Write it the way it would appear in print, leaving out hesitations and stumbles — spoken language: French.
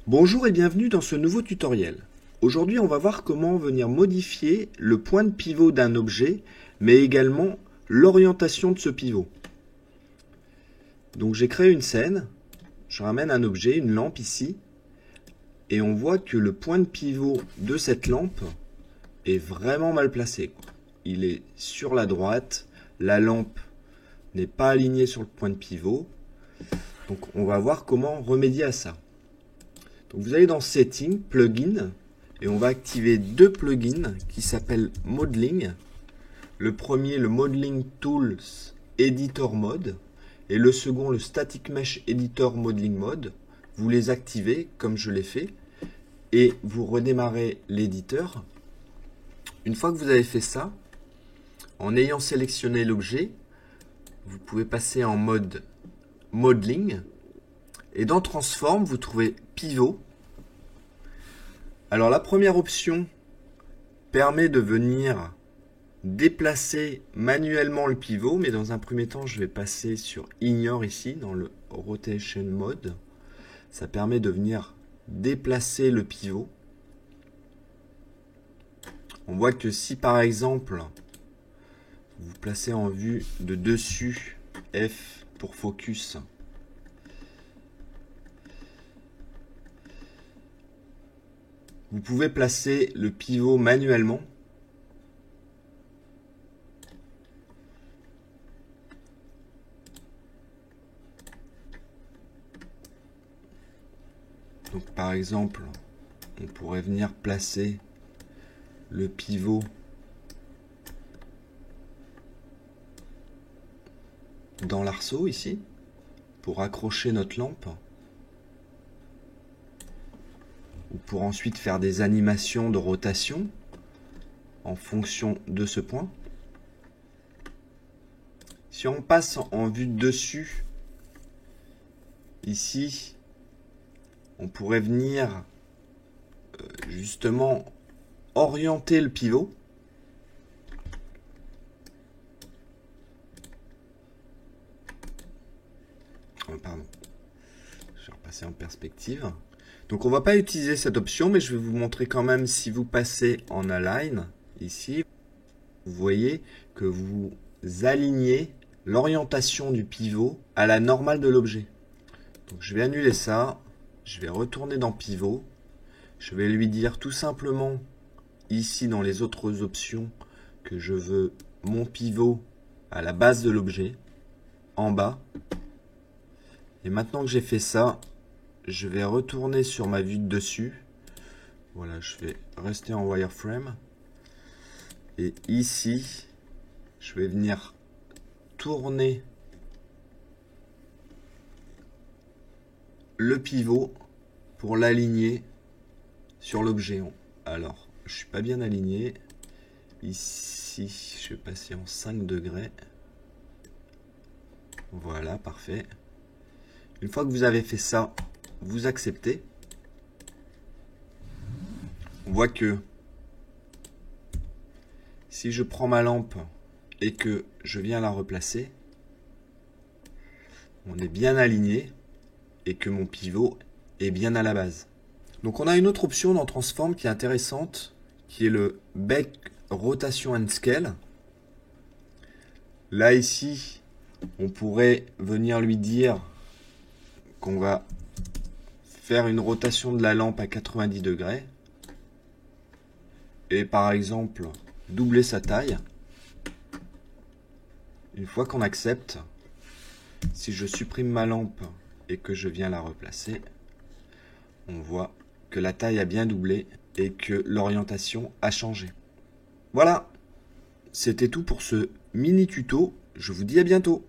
Bonjour et bienvenue dans ce nouveau tutoriel. Aujourd'hui, on va voir comment venir modifier le point de pivot d'un objet, mais également l'orientation de ce pivot. Donc j'ai créé une scène, je ramène un objet, une lampe ici, et on voit que le point de pivot de cette lampe est vraiment mal placé. Il est sur la droite, la lampe n'est pas alignée sur le point de pivot, donc on va voir comment remédier à ça. Donc vous allez dans Settings, Plugins, et on va activer deux plugins qui s'appellent Modeling. Le premier, le Modeling Tools Editor Mode, et le second, le Static Mesh Editor Modeling Mode. Vous les activez comme je l'ai fait, et vous redémarrez l'éditeur. Une fois que vous avez fait ça, en ayant sélectionné l'objet, vous pouvez passer en mode Modeling. Et dans Transform, vous trouvez Pivot. Alors la première option permet de venir déplacer manuellement le pivot, mais dans un premier temps, je vais passer sur Ignore ici, dans le Rotation Mode. Ça permet de venir déplacer le pivot. On voit que si par exemple, vous placez en vue de dessus, F pour focus, vous pouvez placer le pivot manuellement. Donc par exemple, on pourrait venir placer le pivot dans l'arceau ici pour accrocher notre lampe, ou pour ensuite faire des animations de rotation en fonction de ce point. Si on passe en vue de dessus, ici, on pourrait venir justement orienter le pivot. Oh, pardon, je vais repasser en perspective. Donc on ne va pas utiliser cette option, mais je vais vous montrer quand même si vous passez en Align, ici, vous voyez que vous alignez l'orientation du pivot à la normale de l'objet. Donc je vais annuler ça, je vais retourner dans Pivot, je vais lui dire tout simplement, ici dans les autres options, que je veux mon pivot à la base de l'objet, en bas. Et maintenant que j'ai fait ça, je vais retourner sur ma vue de dessus. Voilà, je vais rester en wireframe. Et ici, je vais venir tourner le pivot pour l'aligner sur l'objet. Alors, je suis pas bien aligné. Ici, je vais passer en 5 degrés. Voilà, parfait. Une fois que vous avez fait ça, vous acceptez. On voit que si je prends ma lampe et que je viens la replacer, on est bien aligné et que mon pivot est bien à la base. Donc on a une autre option dans Transform qui est intéressante, qui est le Back Rotation and Scale. Là ici, on pourrait venir lui dire qu'on va faire une rotation de la lampe à 90 degrés et par exemple doubler sa taille. Une fois qu'on accepte, si je supprime ma lampe et que je viens la replacer, on voit que la taille a bien doublé et que l'orientation a changé. Voilà, c'était tout pour ce mini tuto. Je vous dis à bientôt.